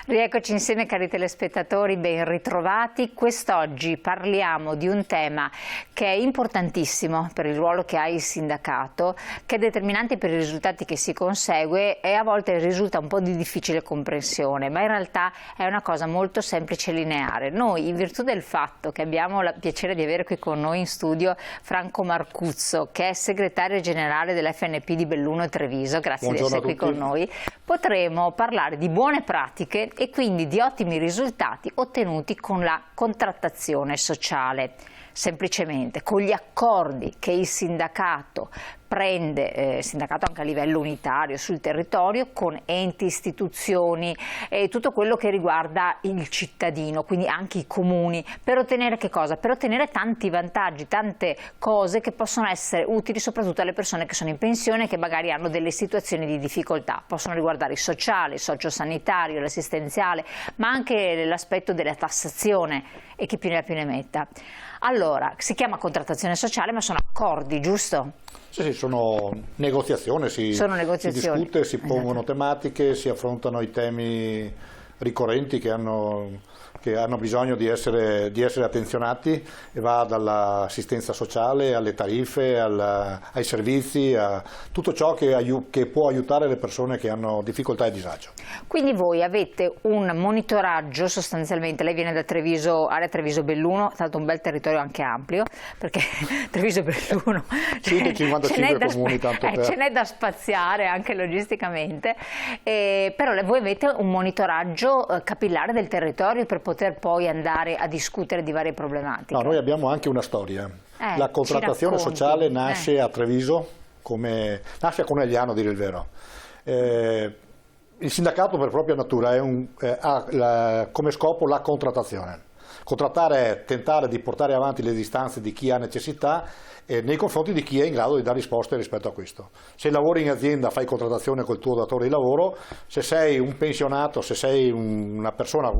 Rieccoci insieme cari telespettatori, ben ritrovati. Quest'oggi parliamo di un tema che è importantissimo per il ruolo che ha il sindacato, che è determinante per i risultati che si consegue e a volte risulta un po' di difficile comprensione, ma in realtà è una cosa molto semplice e lineare. Noi, in virtù del fatto che abbiamo il piacere di avere qui con noi in studio Franco Marcuzzo, che è segretario generale dell'FNP di Belluno e Treviso, grazie di essere qui con noi, potremo parlare di buone pratiche e quindi di ottimi risultati ottenuti con la contrattazione sociale, semplicemente con gli accordi che il sindacato prende, sindacato anche a livello unitario sul territorio, con enti, istituzioni e tutto quello che riguarda il cittadino, quindi anche i comuni, per ottenere che cosa? Per ottenere tanti vantaggi, tante cose che possono essere utili soprattutto alle persone che sono in pensione e che magari hanno delle situazioni di difficoltà, possono riguardare il sociale, il sociosanitario, l'assistenziale, ma anche l'aspetto della tassazione e chi più ne ha più ne metta. Allora, si chiama contrattazione sociale, ma sono accordi, giusto? Sì, sono negoziazioni, si discute, si pongono tematiche, si affrontano i temi ricorrenti che hanno bisogno di essere attenzionati, e va dall'assistenza sociale alle tariffe, ai servizi, a tutto ciò che può aiutare le persone che hanno difficoltà e disagio. Quindi voi avete un monitoraggio sostanzialmente, lei viene da Treviso, area Treviso-Belluno, tanto un bel territorio anche ampio, perché Treviso-Belluno ce n'è da spaziare anche logisticamente, però voi avete un monitoraggio capillare del territorio per poter poi andare a discutere di varie problematiche. No, noi abbiamo anche una storia. La contrattazione sociale nasce a Treviso, nasce a Conegliano a dire il vero. Il sindacato per propria natura ha come scopo la contrattazione. Contrattare è tentare di portare avanti le istanze di chi ha necessità nei confronti di chi è in grado di dare risposte rispetto a questo. Se lavori in azienda fai contrattazione col tuo datore di lavoro, se sei un pensionato, se sei una persona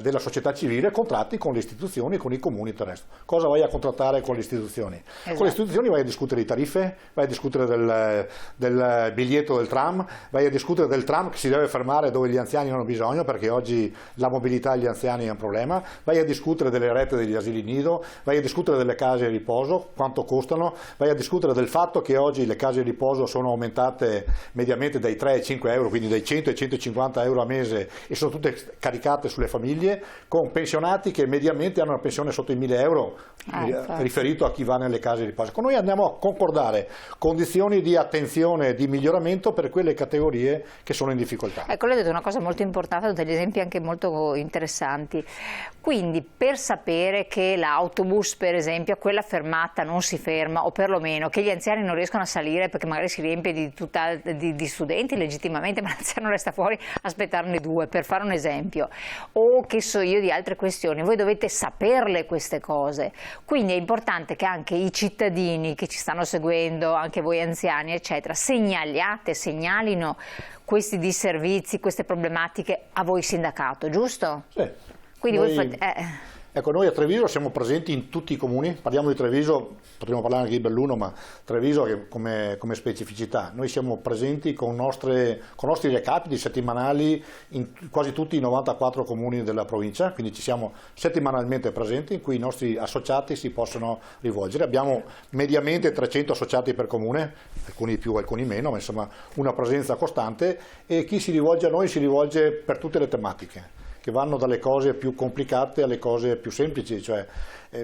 della società civile, contratti con le istituzioni, con i comuni e il resto. Cosa vai a contrattare con le istituzioni? Esatto. Con le istituzioni vai a discutere di tariffe, vai a discutere del biglietto del tram, vai a discutere del tram che si deve fermare dove gli anziani hanno bisogno, perché oggi la mobilità degli anziani è un problema, vai a discutere delle rette degli asili nido, vai a discutere delle case di riposo, quanto costano, vai a discutere del fatto che oggi le case di riposo sono aumentate mediamente dai 3 ai 5 euro, quindi dai 100 ai 150 euro a mese, e sono tutte caricate sulle famiglie, con pensionati che mediamente hanno una pensione sotto i 1000 euro, riferito a chi va nelle case di riposo. Con noi andiamo a concordare condizioni di attenzione e di miglioramento per quelle categorie che sono in difficoltà. Ecco, lei ha detto una cosa molto importante, ha dato degli esempi anche molto interessanti. Quindi per sapere che l'autobus, per esempio, a quella fermata non si ferma, o perlomeno che gli anziani non riescono a salire perché magari si riempie di studenti legittimamente, ma l'anziano resta fuori a aspettarne due, per fare un esempio, o che so io di altre questioni, voi dovete saperle queste cose, quindi è importante che anche i cittadini che ci stanno seguendo, anche voi anziani eccetera, segnalino questi disservizi, queste problematiche a voi sindacato, giusto? Sì. Quindi voi fate... Ecco, noi a Treviso siamo presenti in tutti i comuni, parliamo di Treviso, potremmo parlare anche di Belluno, ma Treviso come specificità. Noi siamo presenti con nostri recapiti settimanali in quasi tutti i 94 comuni della provincia, quindi ci siamo settimanalmente presenti in cui i nostri associati si possono rivolgere. Abbiamo mediamente 300 associati per comune, alcuni più, alcuni meno, ma insomma una presenza costante, e chi si rivolge a noi si rivolge per tutte le tematiche, che vanno dalle cose più complicate alle cose più semplici, cioè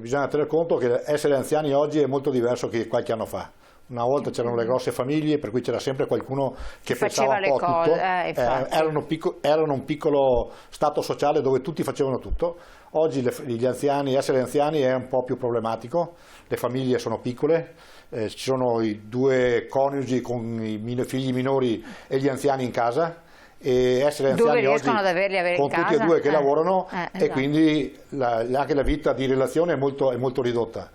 bisogna tener conto che essere anziani oggi è molto diverso che qualche anno fa. Una volta c'erano le grosse famiglie, per cui c'era sempre qualcuno che faceva un po' tutto, erano un piccolo stato sociale dove tutti facevano tutto. Oggi essere anziani è un po' più problematico, le famiglie sono piccole, ci sono i due coniugi con i figli minori e gli anziani in casa, e essere anziani oggi con tutti e due che lavorano, esatto. E quindi anche la vita di relazione è molto ridotta.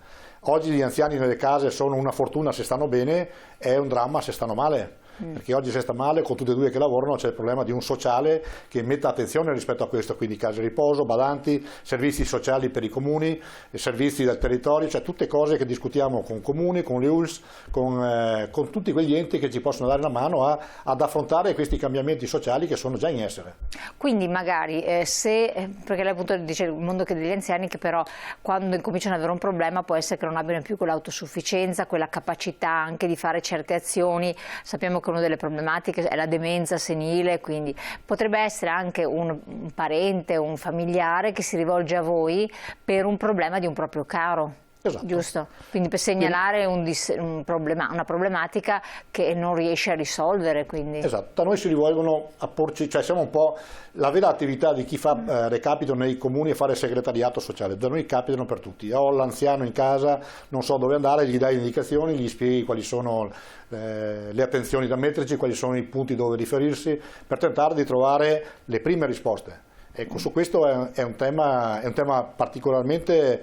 Oggi gli anziani nelle case sono una fortuna se stanno bene, è un dramma se stanno male. perché oggi se sta male con tutti e due che lavorano c'è il problema di un sociale che metta attenzione rispetto a questo, quindi case di riposo, badanti, servizi sociali per i comuni, servizi del territorio, cioè tutte cose che discutiamo con comuni, con le ULS, con tutti quegli enti che ci possono dare una mano ad affrontare questi cambiamenti sociali che sono già in essere. Quindi magari perché lei appunto dice il mondo degli anziani che però quando incominciano ad avere un problema può essere che non abbiano più quell'autosufficienza, quella capacità anche di fare certe azioni. Sappiamo che una delle problematiche è la demenza senile, quindi potrebbe essere anche un parente o un familiare che si rivolge a voi per un problema di un proprio caro. Esatto. Giusto? Quindi per segnalare una problematica che non riesce a risolvere. Quindi. Esatto, da noi si rivolgono a porci, cioè siamo un po' la vera attività di chi fa recapito nei comuni e fare segretariato sociale, da noi capitano per tutti. Ho l'anziano in casa, non so dove andare, gli dai indicazioni, gli spieghi quali sono le attenzioni da metterci, quali sono i punti dove riferirsi, per tentare di trovare le prime risposte. Ecco, su questo è un tema particolarmente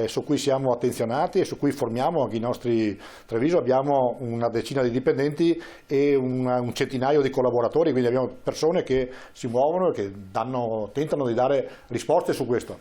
su cui siamo attenzionati e su cui formiamo anche i nostri Treviso. Abbiamo una decina di dipendenti e un centinaio di collaboratori, quindi abbiamo persone che si muovono e che tentano di dare risposte su questo.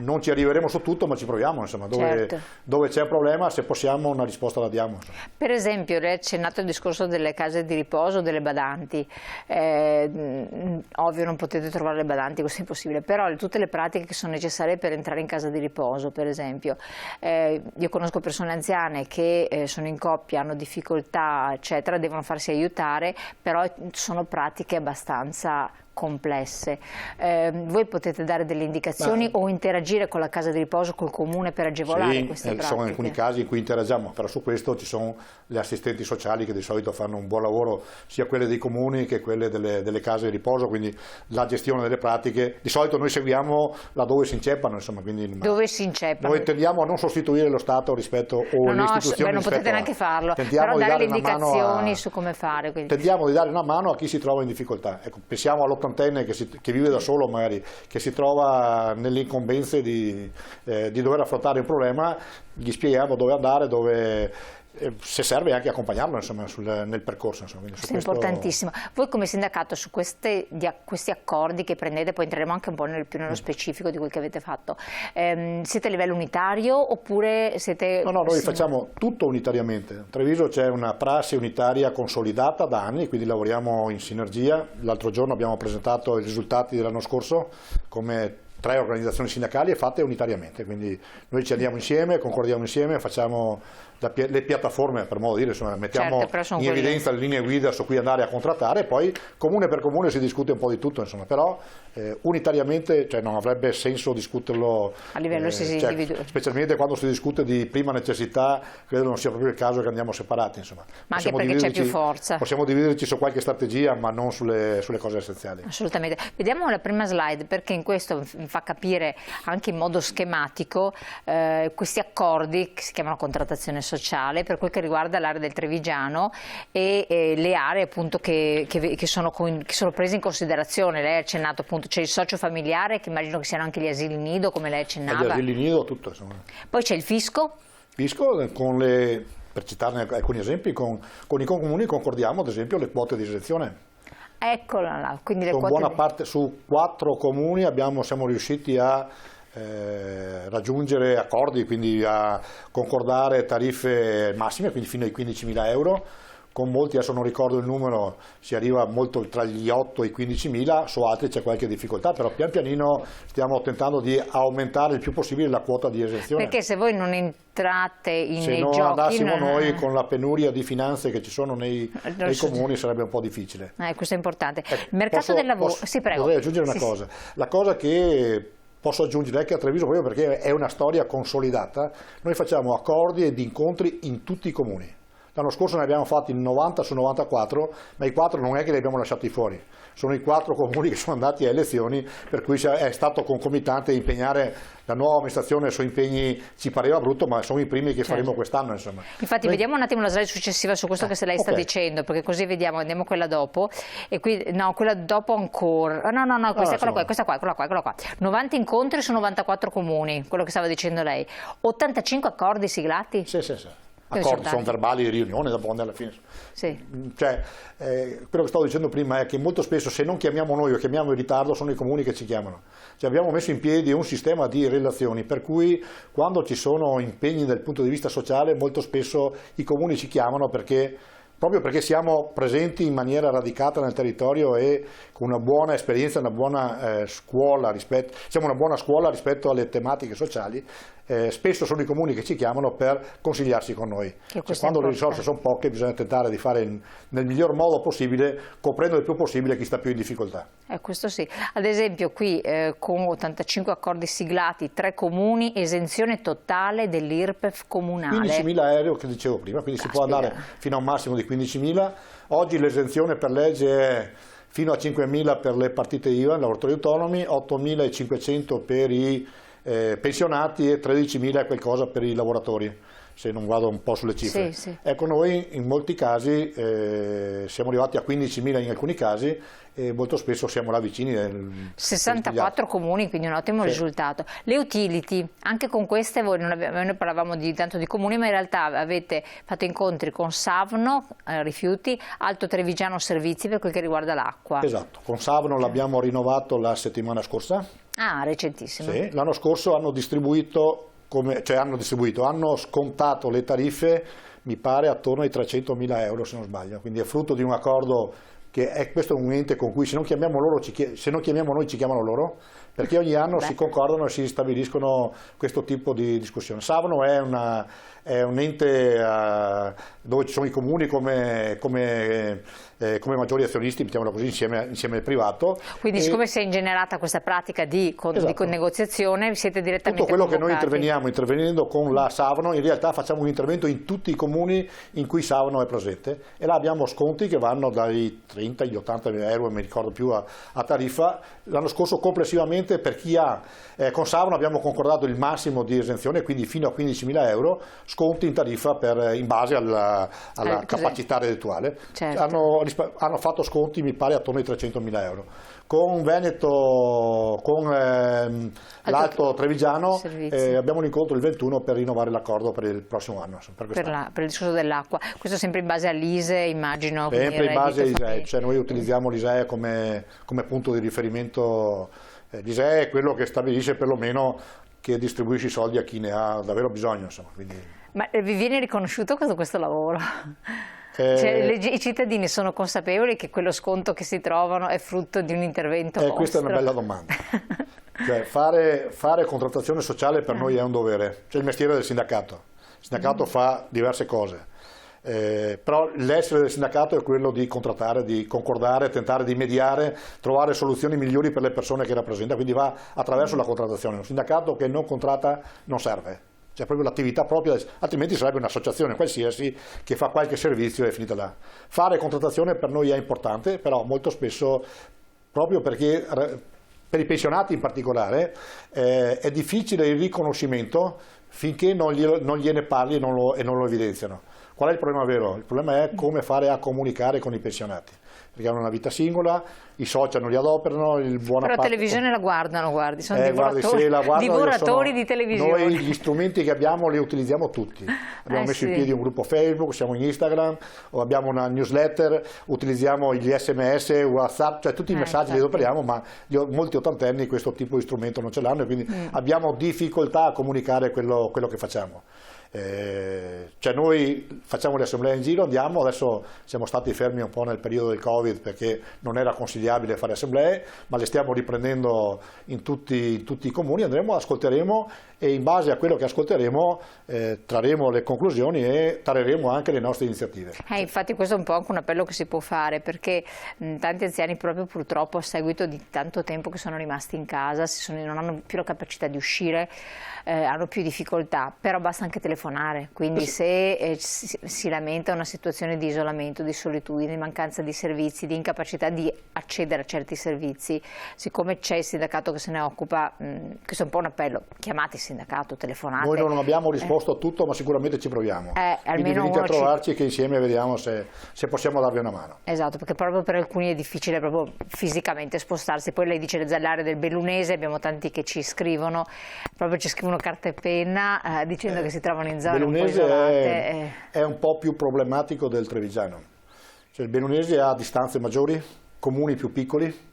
Non ci arriveremo su tutto, ma ci proviamo, insomma, dove c'è un problema, se possiamo una risposta la diamo. Insomma. Per esempio, lei ha accennato il discorso delle case di riposo, delle badanti, ovvio non potete trovare le badanti, questo è impossibile, però tutte le pratiche che sono necessarie per entrare in casa di riposo, per esempio, io conosco persone anziane che sono in coppia, hanno difficoltà, eccetera, devono farsi aiutare, però sono pratiche abbastanza complesse. Voi potete dare delle indicazioni o interagire con la casa di riposo, col comune per agevolare queste pratiche? Sono alcuni casi in cui interagiamo, però su questo ci sono le assistenti sociali che di solito fanno un buon lavoro, sia quelle dei comuni che quelle delle case di riposo, quindi la gestione delle pratiche. Di solito noi seguiamo laddove si inceppano, insomma, quindi dove si inceppano. Noi tendiamo a non sostituire lo Stato rispetto le istituzioni. Non potete neanche farlo, però dare le indicazioni su come fare. Quindi. Tendiamo di dare una mano a chi si trova in difficoltà. Ecco, pensiamo all'80enne che vive da solo magari, che si trova nelle incombenze di dover affrontare un problema, gli spieghiamo dove andare, se serve anche accompagnarlo, insomma, nel percorso. Insomma, questo è importantissimo. Voi come sindacato su questi accordi che prendete, poi entreremo anche un po' più nello specifico di quel che avete fatto, siete a livello unitario oppure siete... No, noi facciamo tutto unitariamente. A Treviso c'è una prassi unitaria consolidata da anni, quindi lavoriamo in sinergia. L'altro giorno abbiamo presentato i risultati dell'anno scorso come 3 organizzazioni sindacali e fatte unitariamente, quindi noi ci andiamo insieme, concordiamo insieme, facciamo le piattaforme, per modo di dire, insomma, mettiamo in evidenza le linee guida su cui andare a contrattare e poi comune per comune si discute un po' di tutto, insomma, però unitariamente non avrebbe senso discuterlo a livello specialmente quando si discute di prima necessità, credo non sia proprio il caso che andiamo separati, insomma. Ma anche perché c'è più forza. Possiamo dividerci su qualche strategia, ma non sulle cose essenziali. Assolutamente. Vediamo la prima slide, perché in questo fa capire anche in modo schematico questi accordi che si chiamano contrattazione sociale per quel che riguarda l'area del Trevigiano e le aree appunto che sono prese in considerazione. Lei ha accennato appunto, c'è il socio familiare, che immagino che siano anche gli asili nido, come lei accennava. Gli asili nido, tutto, insomma. Poi c'è il fisco. Per citarne alcuni esempi, con i comuni concordiamo ad esempio le quote di isenzione. Eccola là, quindi le quote buona parte su 4 comuni siamo riusciti a raggiungere accordi, quindi a concordare tariffe massime, quindi fino ai 15.000 euro. Con molti, adesso non ricordo il numero, si arriva molto tra gli 8 e i 15.000, su altri c'è qualche difficoltà, però pian pianino stiamo tentando di aumentare il più possibile la quota di esenzione. Perché se voi non entrate nei giochi... Se non andassimo noi con la penuria di finanze che ci sono nei comuni sarebbe un po' difficile. Questo è importante. Mercato del lavoro... Sì, prego. Vorrei aggiungere una cosa. La cosa che posso aggiungere anche a Treviso, proprio perché è una storia consolidata, noi facciamo accordi ed incontri in tutti i comuni. L'anno scorso ne abbiamo fatti 90 su 94, ma i 4 non è che li abbiamo lasciati fuori, sono i 4 comuni che sono andati a elezioni, per cui è stato concomitante impegnare la nuova amministrazione, i suoi impegni ci pareva brutto, ma sono i primi che faremo quest'anno. Insomma. Infatti vediamo un attimo la slide successiva su questo che lei sta dicendo, perché così vediamo, andiamo quella dopo, e qui, no, quella dopo ancora, no, questa qua. 90 incontri su 94 comuni, quello che stava dicendo lei, 85 accordi siglati? Sì. accordi, sono verbali di riunione, dopo alla fine. Sì. Cioè, quello che stavo dicendo prima è che molto spesso se non chiamiamo noi o chiamiamo in ritardo sono i comuni che ci chiamano. Cioè, abbiamo messo in piedi un sistema di relazioni per cui quando ci sono impegni dal punto di vista sociale molto spesso i comuni ci chiamano proprio perché siamo presenti in maniera radicata nel territorio e con una buona esperienza, una buona scuola, siamo una buona scuola rispetto alle tematiche sociali, spesso sono i comuni che ci chiamano per consigliarsi con noi. Cioè, quando le risorse sono poche bisogna tentare di fare nel miglior modo possibile, coprendo il più possibile chi sta più in difficoltà. Questo sì. Ad esempio qui con 85 accordi siglati, 3 comuni, esenzione totale dell'IRPEF comunale. 15.000 euro che dicevo prima, quindi si può andare fino a un massimo di 15.000. Oggi l'esenzione per legge è fino a 5.000 per le partite IVA, i lavoratori autonomi, 8.500 per i pensionati e 13.000 qualcosa per i lavoratori, se non vado un po' sulle cifre. Sì. Ecco, noi in molti casi siamo arrivati a 15.000 in alcuni casi e molto spesso siamo là vicini. 64 comuni, quindi un ottimo risultato. Le utility, anche con queste noi parlavamo tanto di comuni, ma in realtà avete fatto incontri con Savno, rifiuti, Alto Trevigiano Servizi per quel che riguarda l'acqua. Esatto, con Savno l'abbiamo rinnovato la settimana scorsa. Ah, recentissimo. Sì, l'anno scorso hanno hanno scontato le tariffe, mi pare, attorno ai 300.000 euro se non sbaglio, quindi è frutto di un accordo questo è un ente con cui se non chiamiamo noi ci chiamano loro, perché ogni anno si concordano e si stabiliscono questo tipo di discussione. Savno è un ente dove ci sono i comuni come maggiori azionisti, mettiamolo così, insieme al privato. Quindi siccome si è ingenerata questa pratica di negoziazione, siete direttamente tutto quello convocati. che noi intervenendo con la Savno, in realtà facciamo un intervento in tutti i comuni in cui Savno è presente e là abbiamo sconti che vanno dai 30 agli 80.000 euro, non mi ricordo più, a tariffa. L'anno scorso complessivamente per chi ha, con Savno abbiamo concordato il massimo di esenzione, quindi fino a 15.000 euro, sconti in tariffa in base alla capacità reddituale. Certo. Hanno fatto sconti, mi pare, attorno ai 300.000 euro. Con Veneto, con l'Alto Trevigiano abbiamo un incontro il 21 per rinnovare l'accordo per il prossimo anno. Per il discorso dell'acqua. Questo sempre in base all'ISE, immagino? Sempre in base all'ISEE, cioè noi utilizziamo l'ISEE come punto di riferimento. L'ISEE è quello che stabilisce perlomeno che distribuisce i soldi a chi ne ha davvero bisogno. Insomma, quindi... Ma vi viene riconosciuto questo lavoro? Cioè, i cittadini sono consapevoli che quello sconto che si trovano è frutto di un intervento vostro? Questa è una bella domanda. Cioè, fare contrattazione sociale per noi è un dovere, cioè il mestiere del sindacato. Il sindacato fa diverse cose, però l'essere del sindacato è quello di contrattare, di concordare, tentare di mediare, trovare soluzioni migliori per le persone che rappresenta, quindi va attraverso la contrattazione. Un sindacato che non contratta non serve. C'è proprio l'attività propria, altrimenti sarebbe un'associazione qualsiasi che fa qualche servizio e è finita là. Fare contrattazione per noi è importante, però molto spesso, proprio perché per i pensionati in particolare, è difficile il riconoscimento finché non gliene parli e non lo evidenziano. Qual è il problema vero? Il problema è come fare a comunicare con i pensionati, perché hanno una vita singola, i social non li adoperano, Però la televisione la guardano, sono divoratori di televisione. Noi gli strumenti che abbiamo li utilizziamo tutti, abbiamo messo in piedi un gruppo Facebook, siamo in Instagram, o abbiamo una newsletter, utilizziamo gli SMS, WhatsApp, cioè tutti i messaggi li adoperiamo, ma molti ottantenni questo tipo di strumento non ce l'hanno e quindi abbiamo difficoltà a comunicare quello che facciamo. Cioè noi facciamo le assemblee in giro, andiamo, adesso siamo stati fermi un po' nel periodo del Covid perché non era consigliabile fare assemblee, ma le stiamo riprendendo in tutti i comuni, andremo, ascolteremo e in base a quello che ascolteremo trarremo le conclusioni e trarremo anche le nostre iniziative. Infatti questo è un po' anche un appello che si può fare, perché tanti anziani proprio purtroppo a seguito di tanto tempo che sono rimasti in casa, non hanno più la capacità di uscire, hanno più difficoltà, però basta anche telefonare, quindi se si lamenta una situazione di isolamento, di solitudine, di mancanza di servizi, di incapacità di accedere a certi servizi, siccome c'è il sindacato che se ne occupa, questo è un po' un appello, chiamate il sindacato, telefonate. Noi non abbiamo risposto a tutto, ma sicuramente ci proviamo. Quindi venite a trovarci che insieme vediamo se possiamo darvi una mano. Esatto, perché proprio per alcuni è difficile proprio fisicamente spostarsi. Poi lei dice l'area del Bellunese, abbiamo tanti che ci scrivono, proprio ci scrivono carta e penna dicendo che si trovano in zone un po' isolate. È un po' più problematico del trevigiano. Cioè, il bellunese ha distanze maggiori, comuni più piccoli,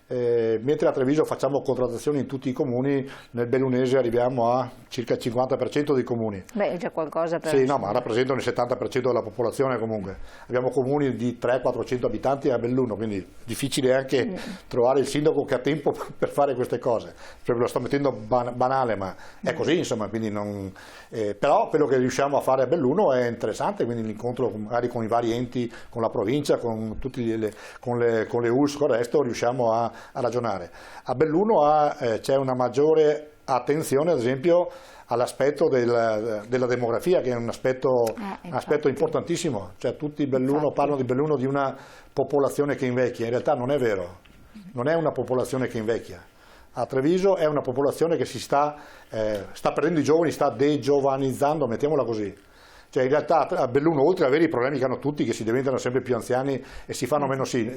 mentre a Treviso facciamo contrattazioni in tutti i comuni, nel bellunese arriviamo a circa il 50% dei comuni. Beh, è già qualcosa per... Sì, no, ma rappresentano il 70% della popolazione comunque. Abbiamo comuni di 300-400 abitanti a Belluno, quindi è difficile anche trovare il sindaco che ha tempo per fare queste cose. Cioè, lo sto mettendo banale, ma è così, insomma, quindi non... però quello che riusciamo a fare a Belluno è interessante, quindi l'incontro magari con i vari enti, con la provincia, con con le ULS, con il resto, riusciamo a ragionare. A Belluno c'è una maggiore attenzione, ad esempio, all'aspetto della demografia, che è un aspetto importantissimo. Cioè, tutti Belluno parlano di Belluno di una popolazione che invecchia. In realtà non è vero, non è una popolazione che invecchia. A Treviso è una popolazione che sta perdendo i giovani, sta degiovanizzando, mettiamola così. Cioè, in realtà a Belluno, oltre ad avere i problemi che hanno tutti, che si diventano sempre più anziani e si fanno meno figli,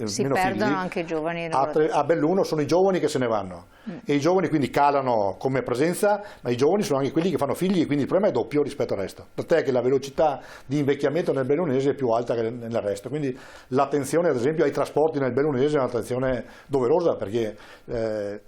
anche i giovani. A Belluno sono i giovani che se ne vanno e i giovani quindi calano come presenza, ma i giovani sono anche quelli che fanno figli, quindi il problema è doppio rispetto al resto. Tant'è che la velocità di invecchiamento nel bellunese è più alta che nel resto, quindi l'attenzione ad esempio ai trasporti nel bellunese è un'attenzione doverosa, perché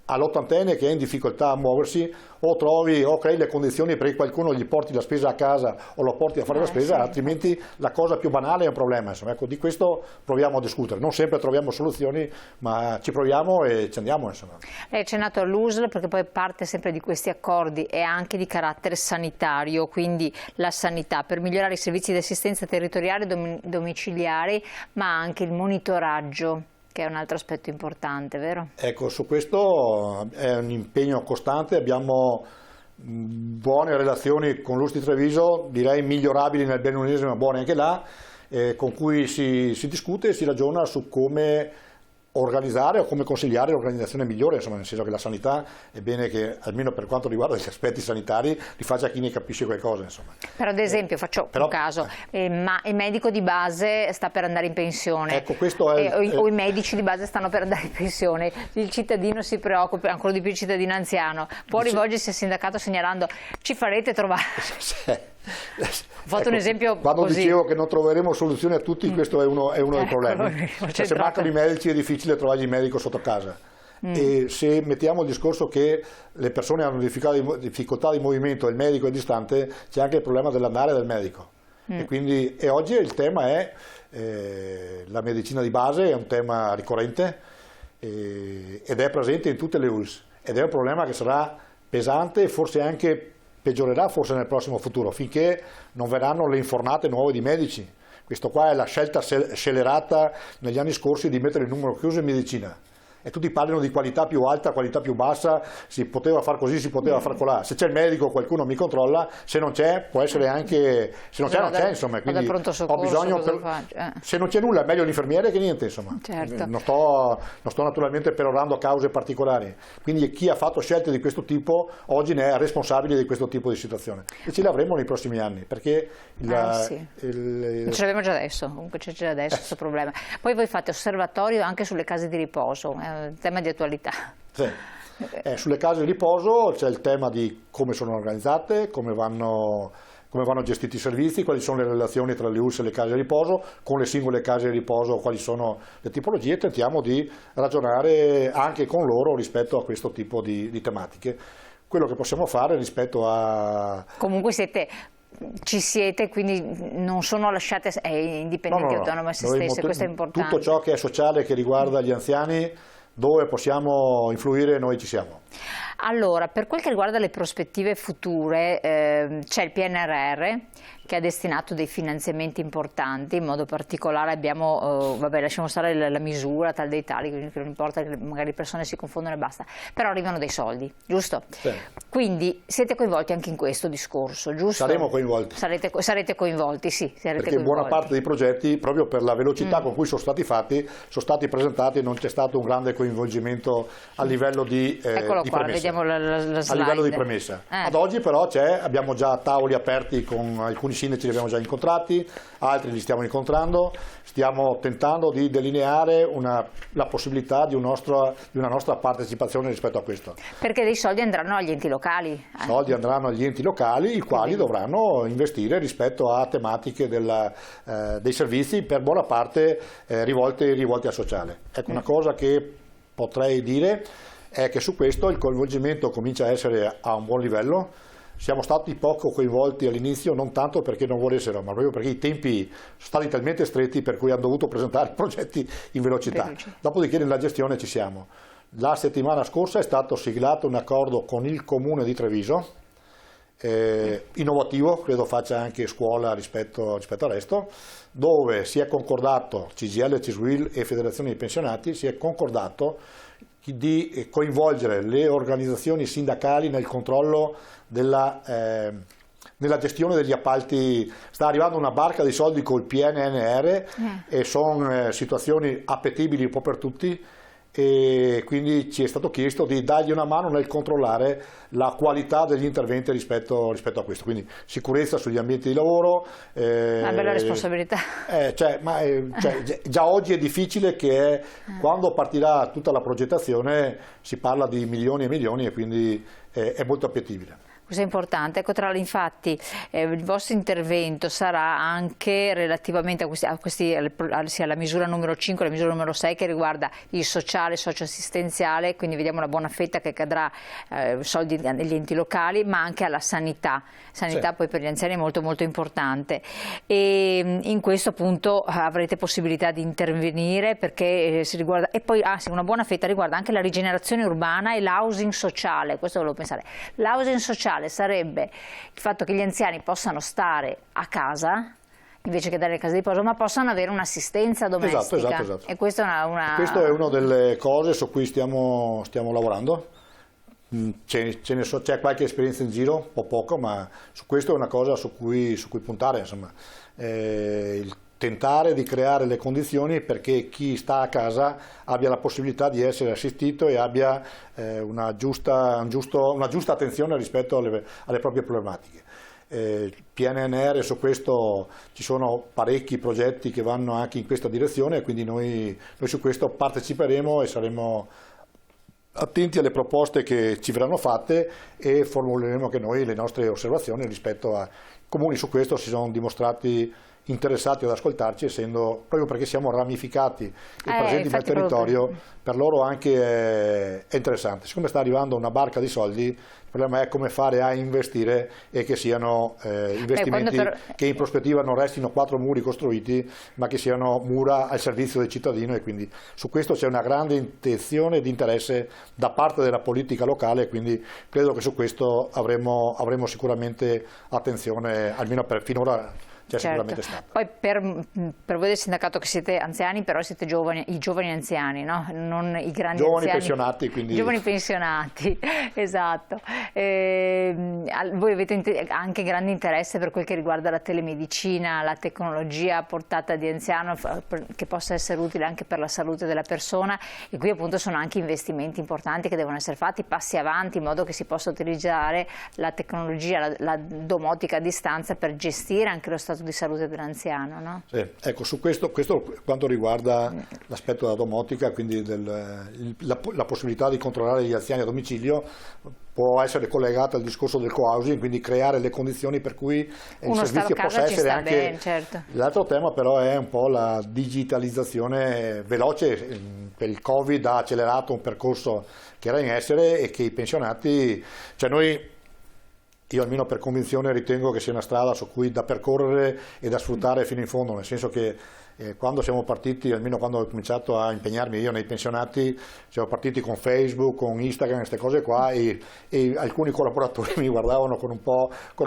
all'ottantenne che è in difficoltà a muoversi o crei le condizioni perché qualcuno gli porti la spesa a casa o lo porti a fare la spesa, sì, altrimenti la cosa più banale è un problema. Insomma, ecco, di questo proviamo a discutere, non sempre troviamo soluzioni, ma ci proviamo e ci andiamo. Insomma. Lei ha accennato all'USL perché poi parte sempre di questi accordi e anche di carattere sanitario, quindi la sanità per migliorare i servizi di assistenza territoriale domiciliari, ma anche il monitoraggio, che è un altro aspetto importante, vero? Ecco, su questo è un impegno costante, abbiamo buone relazioni con l'USL di Treviso, direi migliorabili nel bellunese, ma buone anche là, con cui si discute e si ragiona su come organizzare o come consigliare l'organizzazione migliore, insomma, nel senso che la sanità è bene che, almeno per quanto riguarda gli aspetti sanitari, li faccia chi ne capisce qualcosa. Insomma. Però ad esempio, faccio un caso, ma il medico di base sta per andare in pensione, ecco, questo è, o i medici di base stanno per andare in pensione, il cittadino si preoccupa, ancora di più il cittadino anziano, può rivolgersi al sindacato segnalando ci farete trovare... Ho fatto un esempio quando così. Dicevo che non troveremo soluzioni a tutti, questo è uno dei problemi. Cioè, se mancano i medici è difficile trovare il medico sotto casa. E se mettiamo il discorso che le persone hanno difficoltà di movimento e il medico è distante, c'è anche il problema dell'andare del medico. E oggi il tema è la medicina di base, è un tema ricorrente ed è presente in tutte le ULS ed è un problema che sarà pesante e forse anche peggiorerà forse nel prossimo futuro, finché non verranno le infornate nuove di medici. Questo qua è la scelta scellerata negli anni scorsi di mettere il numero chiuso in medicina. E tutti parlano di qualità più alta, qualità più bassa, si poteva far così, si poteva far colà. Se c'è il medico qualcuno mi controlla, se non c'è può essere anche, se non c'è non c'è, insomma, quindi ho bisogno, se non c'è nulla è meglio l'infermiere che niente, insomma. Certo. Non sto naturalmente perorando cause particolari, quindi chi ha fatto scelte di questo tipo oggi ne è responsabile di questo tipo di situazione e ce l'avremo nei prossimi anni, perché ce l'abbiamo già adesso, comunque c'è già adesso questo problema. Poi voi fate osservatorio anche sulle case di riposo, tema di attualità. Sì. Sulle case di riposo c'è il tema di come sono organizzate, come vanno gestiti i servizi, quali sono le relazioni tra le ULS e le case di riposo, con le singole case di riposo quali sono le tipologie, tentiamo di ragionare anche con loro rispetto a questo tipo di tematiche. Quello che possiamo fare rispetto a... Comunque ci siete, quindi non sono lasciate indipendenti, autonome a se stesse, questo è importante. Tutto ciò che è sociale, che riguarda gli anziani, dove possiamo influire noi ci siamo. Allora, per quel che riguarda le prospettive future, c'è il PNRR che ha destinato dei finanziamenti importanti, in modo particolare abbiamo, lasciamo stare la misura tal dei tali, quindi non importa che magari le persone si confondono e basta, però arrivano dei soldi, giusto? Sì. Quindi siete coinvolti anche in questo discorso, giusto? Saremo coinvolti. Sarete coinvolti, sì. Perché buona parte dei progetti, proprio per la velocità con cui sono stati fatti, sono stati presentati e non c'è stato un grande coinvolgimento a livello di Eccolo qua, premessa. Vediamo la slide. A livello di premessa. Ad oggi però abbiamo già tavoli aperti con alcuni sindaci li abbiamo già incontrati, altri li stiamo incontrando, stiamo tentando di delineare la possibilità di una nostra partecipazione rispetto a questo. Perché dei soldi andranno agli enti locali. I soldi andranno agli enti locali, i quali dovranno investire rispetto a tematiche dei servizi, per buona parte rivolti al sociale. Ecco, una cosa che potrei dire è che su questo il coinvolgimento comincia a essere a un buon livello. Siamo stati poco coinvolti all'inizio, non tanto perché non volessero, ma proprio perché i tempi sono stati talmente stretti per cui hanno dovuto presentare progetti in velocità. Dopodiché nella gestione ci siamo. La settimana scorsa è stato siglato un accordo con il Comune di Treviso, innovativo, credo faccia anche scuola rispetto al resto, dove si è concordato, CGIL, CISWIL e Federazione dei Pensionati, si è concordato di coinvolgere le organizzazioni sindacali nel controllo nella gestione degli appalti. Sta arrivando una barca di soldi col PNRR e sono situazioni appetibili un po' per tutti, e quindi ci è stato chiesto di dargli una mano nel controllare la qualità degli interventi rispetto a questo, quindi sicurezza sugli ambienti di lavoro. Una bella responsabilità. Già oggi è difficile che quando partirà tutta la progettazione si parla di milioni e milioni, e quindi è molto appetibile. Questo è importante. Ecco, infatti il vostro intervento sarà anche relativamente sia alla misura numero 5 e alla misura numero 6, che riguarda il sociale, socioassistenziale, quindi vediamo una buona fetta che cadrà soldi negli enti locali, ma anche alla sanità. Sanità poi per gli anziani è molto molto importante, e in questo appunto avrete possibilità di intervenire, perché si riguarda, e poi una buona fetta riguarda anche la rigenerazione urbana e l'housing sociale. Questo volevo pensare. L'housing sociale sarebbe il fatto che gli anziani possano stare a casa invece che dare le case di riposo, ma possano avere un'assistenza domestica. Esatto. E questa è una delle cose su cui stiamo lavorando. C'è qualche esperienza in giro, un po' poco, ma su questo è una cosa su cui puntare, insomma. Il tentare di creare le condizioni perché chi sta a casa abbia la possibilità di essere assistito e abbia una giusta attenzione rispetto alle proprie problematiche. PNRR, su questo ci sono parecchi progetti che vanno anche in questa direzione, e quindi noi su questo parteciperemo e saremo attenti alle proposte che ci verranno fatte, e formuleremo anche noi le nostre osservazioni rispetto a comuni. Su questo si sono dimostrati interessati ad ascoltarci, proprio perché siamo ramificati e presenti nel territorio, per loro anche è interessante. Siccome sta arrivando una barca di soldi, il problema è come fare a investire, e che siano investimenti che in prospettiva non restino 4 muri costruiti, ma che siano mura al servizio del cittadino, e quindi su questo c'è una grande intenzione di interesse da parte della politica locale, quindi credo che su questo avremo sicuramente attenzione, almeno finora. Sicuramente stato. Poi per voi del sindacato, che siete anziani, però siete i giovani anziani, no? Non i grandi giovani anziani. Pensionati, quindi. Giovani pensionati, esatto. Voi avete anche grande interesse per quel che riguarda la telemedicina, la tecnologia a portata di anziano, che possa essere utile anche per la salute della persona, e qui appunto sono anche investimenti importanti che devono essere fatti, passi avanti, in modo che si possa utilizzare la tecnologia, la domotica a distanza, per gestire anche lo stato di salute dell'anziano, no? Sì, ecco, su questo quanto riguarda l'aspetto della domotica, quindi la possibilità di controllare gli anziani a domicilio, può essere collegata al discorso del co-housing, quindi creare le condizioni per cui il servizio possa essere anche bene, certo. L'altro tema però è un po' la digitalizzazione veloce. Per il Covid ha accelerato un percorso che era in essere, e che i pensionati, io almeno per convinzione ritengo che sia una strada su cui da percorrere e da sfruttare fino in fondo, nel senso che quando siamo partiti, almeno quando ho cominciato a impegnarmi io nei pensionati, siamo partiti con Facebook, con Instagram, queste cose qua, e alcuni collaboratori mi guardavano con un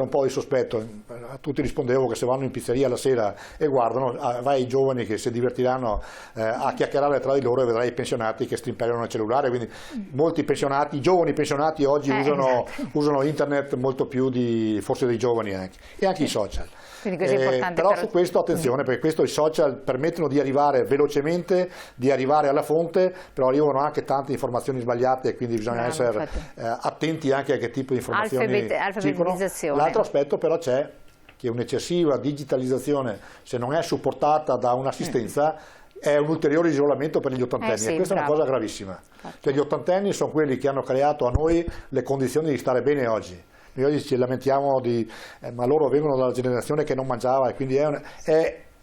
po' di sospetto. A tutti rispondevo che se vanno in pizzeria la sera e guardano, vai ai giovani che si divertiranno a chiacchierare tra di loro, e vedrai i pensionati che strimpellano il cellulare. Quindi molti pensionati, giovani pensionati oggi usano internet molto più forse dei giovani anche, e anche i social. Però su questo attenzione, perché i social permettono di arrivare velocemente, di arrivare alla fonte, però arrivano anche tante informazioni sbagliate, e quindi bisogna essere attenti anche a che tipo di informazioni circolano. L'altro aspetto però c'è che un'eccessiva digitalizzazione, se non è supportata da un'assistenza, è un ulteriore isolamento per gli ottantenni, sì, e questa è una cosa gravissima. Cioè, gli ottantenni sono quelli che hanno creato a noi le condizioni di stare bene oggi. Noi oggi ci lamentiamo ma loro vengono dalla generazione che non mangiava, e quindi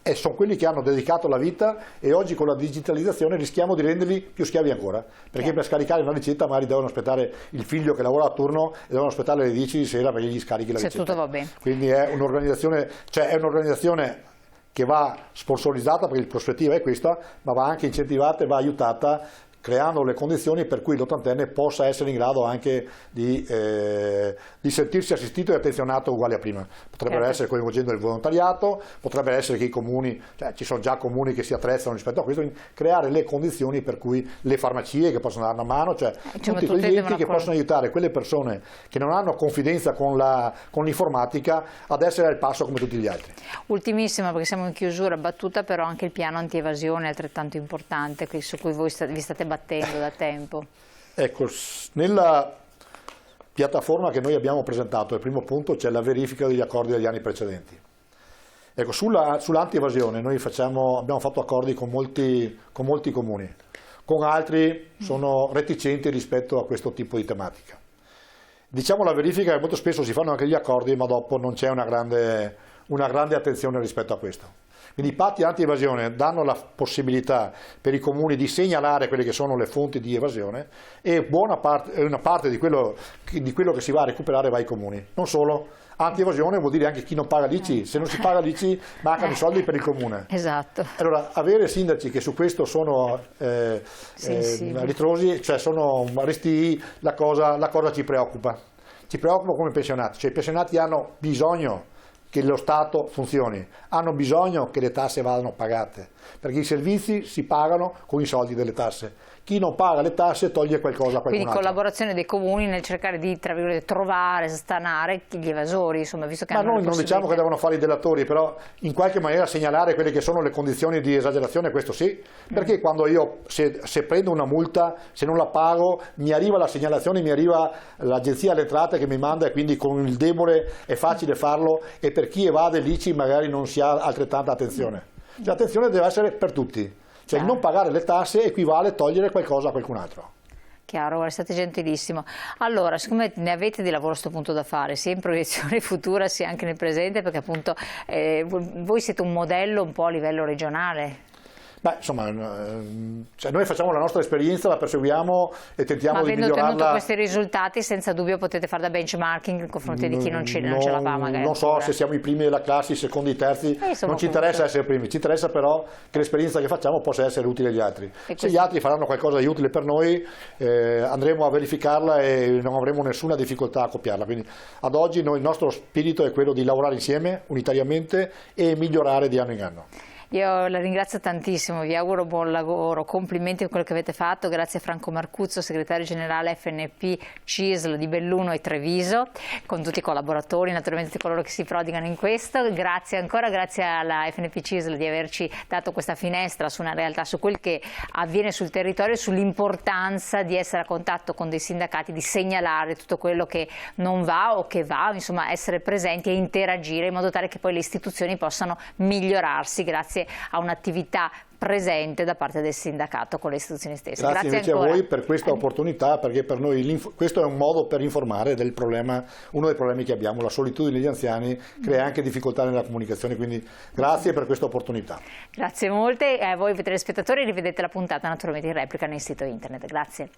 e sono quelli che hanno dedicato la vita, e oggi con la digitalizzazione rischiamo di renderli più schiavi ancora, perché per scaricare una ricetta magari devono aspettare il figlio che lavora a turno e devono aspettare le 10 di sera perché gli scarichi la ricetta. Se tutto va bene. Quindi è un'organizzazione che va sponsorizzata, perché la prospettiva è questa, ma va anche incentivata e va aiutata, creando le condizioni per cui l'ottantenne possa essere in grado anche di sentirsi assistito e attenzionato uguale a prima. Potrebbero essere coinvolgendo il volontariato, potrebbe essere che i comuni, cioè ci sono già comuni che si attrezzano rispetto a questo, quindi creare le condizioni per cui le farmacie che possono dare una mano, cioè tutti quegli enti che possono aiutare quelle persone che non hanno confidenza con l'informatica ad essere al passo come tutti gli altri. Ultimissima, perché siamo in chiusura, battuta però anche il piano antievasione è altrettanto importante, su cui voi vi state battendo da tempo. Ecco, nella piattaforma che noi abbiamo presentato, il primo punto, c'è la verifica degli accordi degli anni precedenti. Ecco, sull'anti-evasione noi abbiamo fatto accordi con molti comuni, con altri sono reticenti rispetto a questo tipo di tematica. Diciamo la verifica che molto spesso si fanno anche gli accordi, ma dopo non c'è una grande attenzione rispetto a questo. Quindi i patti anti-evasione danno la possibilità per i comuni di segnalare quelle che sono le fonti di evasione, e una parte di quello che si va a recuperare va ai comuni. Non solo, anti-evasione vuol dire anche chi non paga l'ICI. Se non si paga l'ICI mancano i soldi per il comune. Esatto. Allora, avere sindaci che su questo sono ritrosi, cioè sono restii, la cosa ci preoccupa. Ci preoccupa come pensionati. Cioè, i pensionati hanno bisogno che lo Stato funzioni, hanno bisogno che le tasse vadano pagate, perché i servizi si pagano con i soldi delle tasse. Chi non paga le tasse toglie qualcosa a qualcun Quindi altro. collaborazione dei comuni nel cercare di, tra virgolette, trovare, stanare gli evasori, insomma, visto che ma hanno noi non diciamo che devono fare i delatori, però in qualche maniera segnalare quelle che sono le condizioni di esagerazione, questo sì, perché quando io, se prendo una multa, se non la pago, mi arriva la segnalazione, mi arriva l'agenzia alle entrate che mi manda, e quindi con il debole è facile farlo, e per chi evade l'ICI magari non si ha altrettanta attenzione. Cioè, l'attenzione deve essere per tutti. Cioè, non pagare le tasse equivale a togliere qualcosa a qualcun altro. Chiaro, siete gentilissimo. Allora, siccome ne avete di lavoro a questo punto da fare, sia in proiezione futura sia anche nel presente, perché appunto voi siete un modello un po' a livello regionale. Beh, insomma, cioè noi facciamo la nostra esperienza, la perseguiamo e tentiamo di migliorarla. Ma avendo ottenuto questi risultati, senza dubbio potete fare da benchmarking nei confronti di chi non ce la fa magari. Non so se siamo i primi della classe, i secondi, i terzi, non ci interessa essere primi, ci interessa però che l'esperienza che facciamo possa essere utile agli altri. Se gli altri faranno qualcosa di utile per noi, andremo a verificarla e non avremo nessuna difficoltà a copiarla. Quindi ad oggi il nostro spirito è quello di lavorare insieme, unitariamente, e migliorare di anno in anno. Io la ringrazio tantissimo, vi auguro buon lavoro, complimenti per quello che avete fatto, grazie a Franco Marcuzzo, segretario generale FNP CISL di Belluno e Treviso, con tutti i collaboratori, naturalmente tutti coloro che si prodigano in questo. Grazie ancora, grazie alla FNP CISL di averci dato questa finestra su una realtà, su quel che avviene sul territorio, sull'importanza di essere a contatto con dei sindacati, di segnalare tutto quello che non va o che va, insomma essere presenti e interagire in modo tale che poi le istituzioni possano migliorarsi grazie a un'attività presente da parte del sindacato con le istituzioni stesse. Grazie invece ancora a voi per questa opportunità, perché per noi questo è un modo per informare del problema, uno dei problemi che abbiamo, la solitudine degli anziani crea anche difficoltà nella comunicazione, quindi grazie per questa opportunità. Grazie molte, a voi telespettatori rivedete la puntata naturalmente in replica nel sito internet. Grazie.